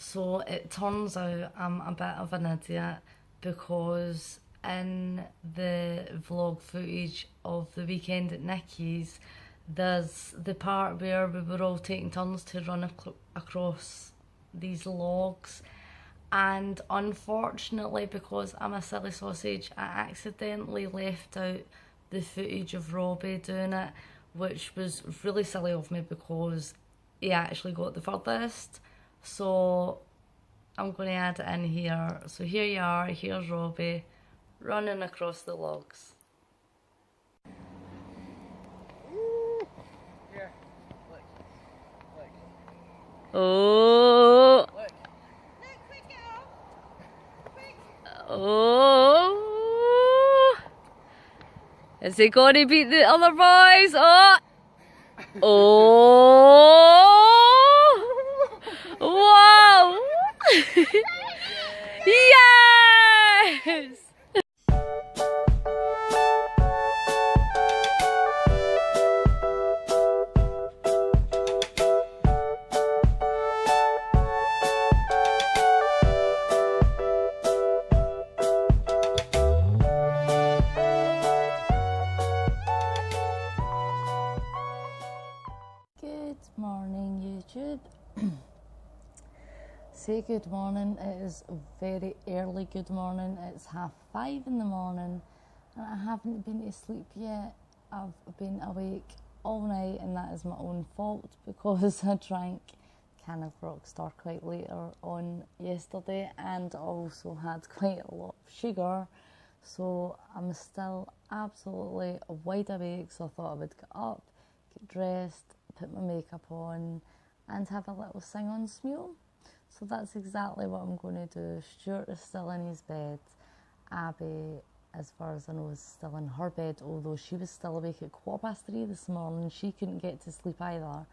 So it turns out I'm a bit of an idiot because in the vlog footage of the weekend at Nikkis, there's the part where we were all taking turns to run across these logs. And unfortunately, because I'm a silly sausage, I accidentally left out the footage of Robbie doing it, which was really silly of me because he actually got the furthest. So I'm going to add it in here. So here you are, here's Robbie running across the logs. Here, look, look. Oh! Look. Oh! Is he going to beat the other boys? Oh! Oh! Wow! Yes! Good morning, YouTube. Say good morning. It is very early good morning. It's 5:30 in the morning and I haven't been to sleep yet. I've been awake all night and that is my own fault because I drank a can of Rockstar quite later on yesterday and also had quite a lot of sugar. So I'm still absolutely wide awake, so I thought I would get up, get dressed, put my makeup on and have a little sing on smule. So that's exactly what I'm going to do. Stuart is still in his bed. Abby, as far as I know, is still in her bed, although she was still awake at 3:15 this morning. She couldn't get to sleep either.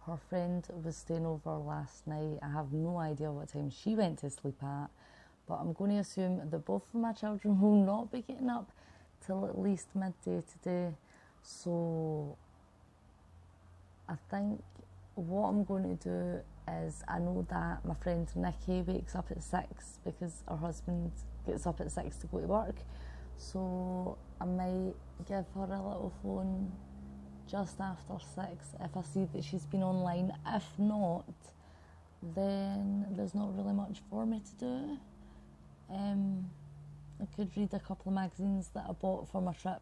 Her friend was staying over last night. I have no idea what time she went to sleep at, but I'm going to assume that both of my children will not be getting up till at least midday today. So I think what I'm going to do is, I know that my friend Nikki wakes up at 6 because her husband gets up at 6 to go to work. So I might give her a little phone just after 6 if I see that she's been online. If not, then there's not really much for me to do. I could read a couple of magazines that I bought for my trip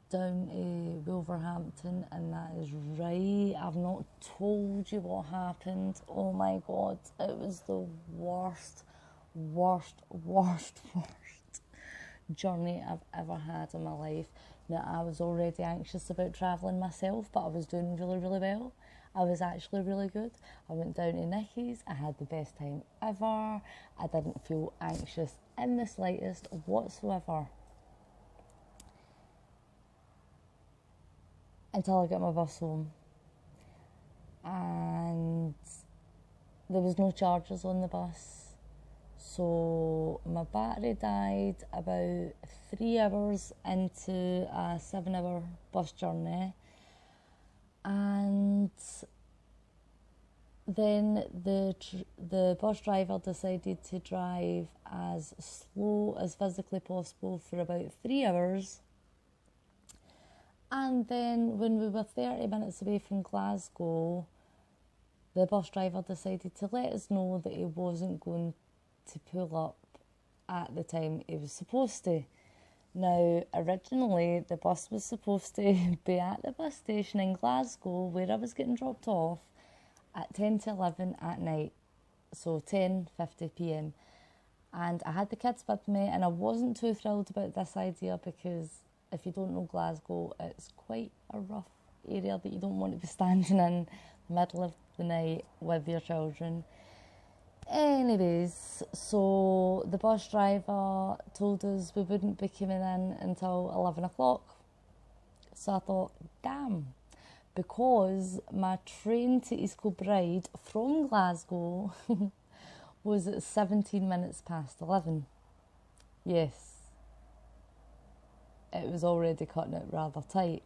down to Wolverhampton, and that is right. I've not told you what happened. Oh my god, it was the worst journey I've ever had in my life. Now, I was already anxious about travelling myself, but I was doing really well. I was actually really good. I went down to Nikkis, I had the best time ever. I didn't feel anxious in the slightest whatsoever. Until I got my bus home. And there was no chargers on the bus. So my battery died about 3 hours into a 7-hour bus journey. And then the bus driver decided to drive as slow as physically possible for about 3 hours. And then when we were 30 minutes away from Glasgow, the bus driver decided to let us know that he wasn't going to pull up at the time he was supposed to. Now, originally, the bus was supposed to be at the bus station in Glasgow where I was getting dropped off at 10 to 11 at night, so 10:50 p.m. And I had the kids with me, and I wasn't too thrilled about this idea because if you don't know Glasgow, it's quite a rough area that you don't want to be standing in the middle of the night with your children. Anyways, so the bus driver told us we wouldn't be coming in until 11 o'clock. So I thought, damn, because my train to East Kilbride from Glasgow was at 17 minutes past 11. Yes. It was already cutting it rather tight.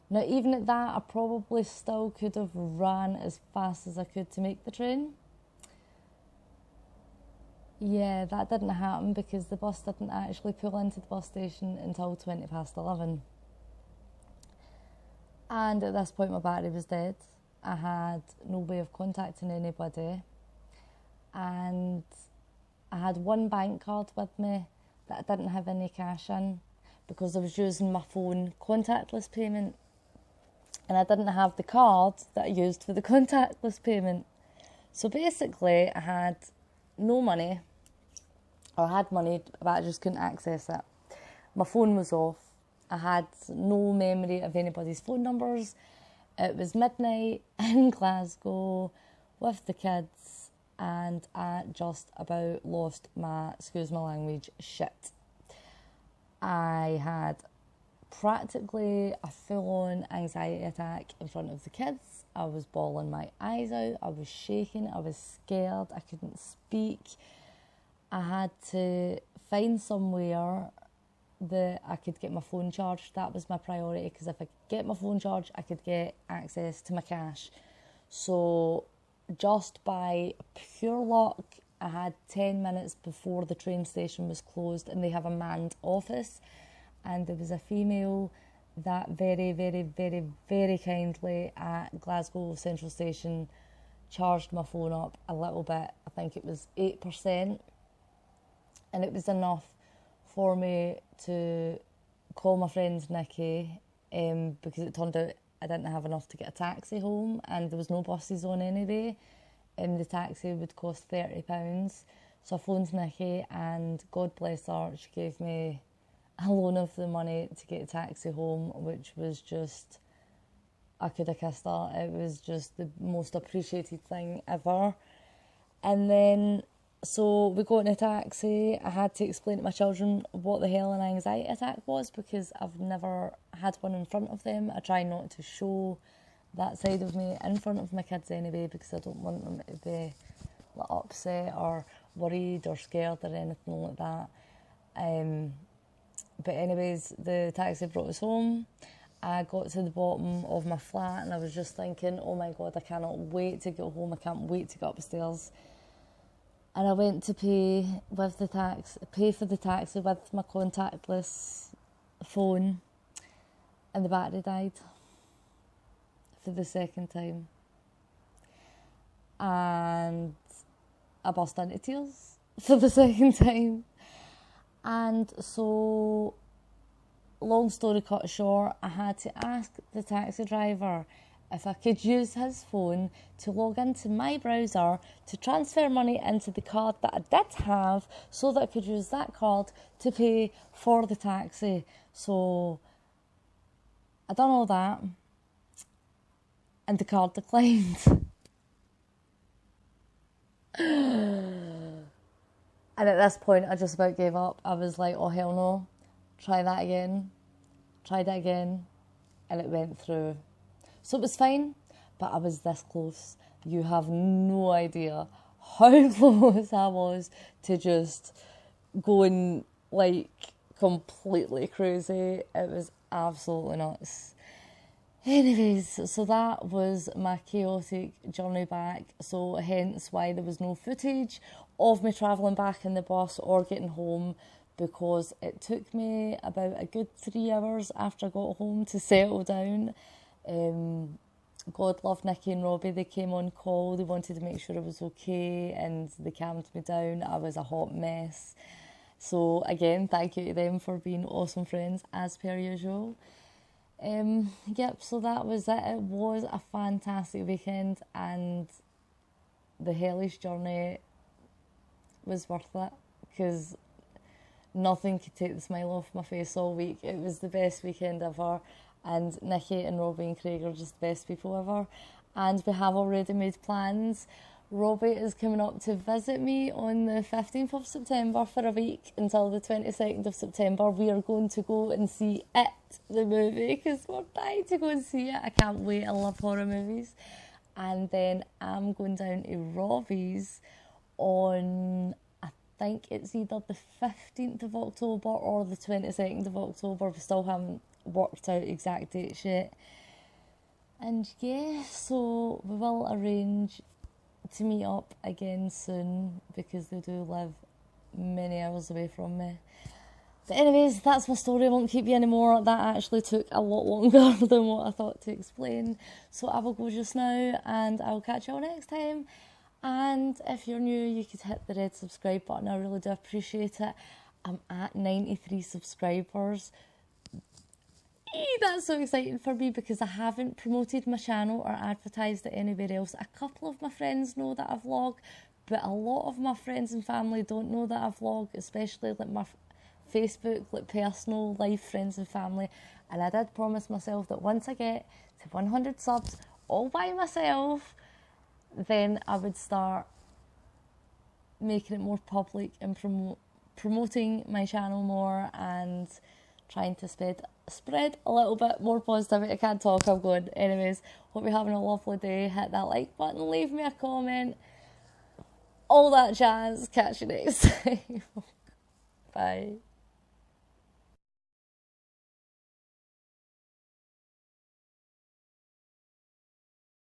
Now, even at that, I probably still could have ran as fast as I could to make the train. Yeah, that didn't happen because the bus didn't actually pull into the bus station until 20 past 11. And at this point, my battery was dead. I had no way of contacting anybody. And I had one bank card with me that I didn't have any cash in because I was using my phone contactless payment. And I didn't have the card that I used for the contactless payment. So basically, I had no money, or I had money, but I just couldn't access it. My phone was off. I had no memory of anybody's phone numbers. It was midnight in Glasgow with the kids, and I just about lost my, excuse my language, shit. I had practically a full-on anxiety attack in front of the kids. I was bawling my eyes out. I was shaking. I was scared. I couldn't speak. I had to find somewhere that I could get my phone charged. That was my priority, because if I could get my phone charged, I could get access to my cash. So just by pure luck, I had 10 minutes before the train station was closed, and they have a manned office. And there was a female that very, very, very, very kindly at Glasgow Central Station charged my phone up a little bit. I think it was 8%. And it was enough for me to call my friend Nikki, because it turned out I didn't have enough to get a taxi home, and there was no buses on anyway. The taxi would cost £30. So I phoned Nikki, and God bless her, she gave me a loan of the money to get a taxi home, which was just, I could have kissed her. It was just the most appreciated thing ever. And then, so we got in a taxi. I had to explain to my children what the hell an anxiety attack was, because I've never had one in front of them. I try not to show that side of me in front of my kids anyway, because I don't want them to be like, upset or worried or scared or anything like that. But anyways, the taxi brought us home. I got to the bottom of my flat, and I was just thinking, oh my God, I cannot wait to get home. I can't wait to get upstairs. And I went to pay for the taxi with my contactless phone, and the battery died for the second time. And I burst into tears for the second time. And so, long story cut short, I had to ask the taxi driver if I could use his phone to log into my browser to transfer money into the card that I did have, so that I could use that card to pay for the taxi. So I done all that, and the card declined. And at this point, I just about gave up. I was like, oh, hell no. Try that again. Tried it again. And it went through. So it was fine, but I was this close. You have no idea how close I was to just going, like, completely crazy. It was absolutely nuts. Anyways, so that was my chaotic journey back. So hence why there was no footage of me travelling back in the bus or getting home, because it took me about a good 3 hours after I got home to settle down. God love Nikki and Robbie. They came on call. They wanted to make sure I was okay, and they calmed me down. I was a hot mess. So again, thank you to them for being awesome friends as per usual. Yep, so that was it. It was a fantastic weekend, and the hellish journey was worth it, because nothing could take the smile off my face all week. It was the best weekend ever, and Nikki and Robbie and Craig are just the best people ever, and we have already made plans. Robbie is coming up to visit me on the 15th of September for a week until the 22nd of September. We are going to go and see It, the movie, because we're dying to go and see it. I can't wait. I love horror movies. And then I'm going down to Robbie's on, I think it's either the 15th of October or the 22nd of October. We still haven't worked out exact dates yet. And yeah, so we will arrange to meet up again soon because they do live many hours away from me. But anyways, that's my story. I won't keep you anymore. That actually took a lot longer than what I thought to explain. So I will go just now and I'll catch you all next time. And if you're new, you could hit the red subscribe button. I really do appreciate it. I'm at 93 subscribers. That's so exciting for me because I haven't promoted my channel or advertised it anywhere else. A couple of my friends know that I vlog, but a lot of my friends and family don't know that I vlog, especially like my Facebook, like personal life, friends and family. And I did promise myself that once I get to 100 subs all by myself, then I would start making it more public and promoting my channel more and trying to spread a little bit more positivity. I can't talk, I'm going. Anyways, hope you're having a lovely day. Hit that like button, leave me a comment, all that jazz. Catch you next time. Bye.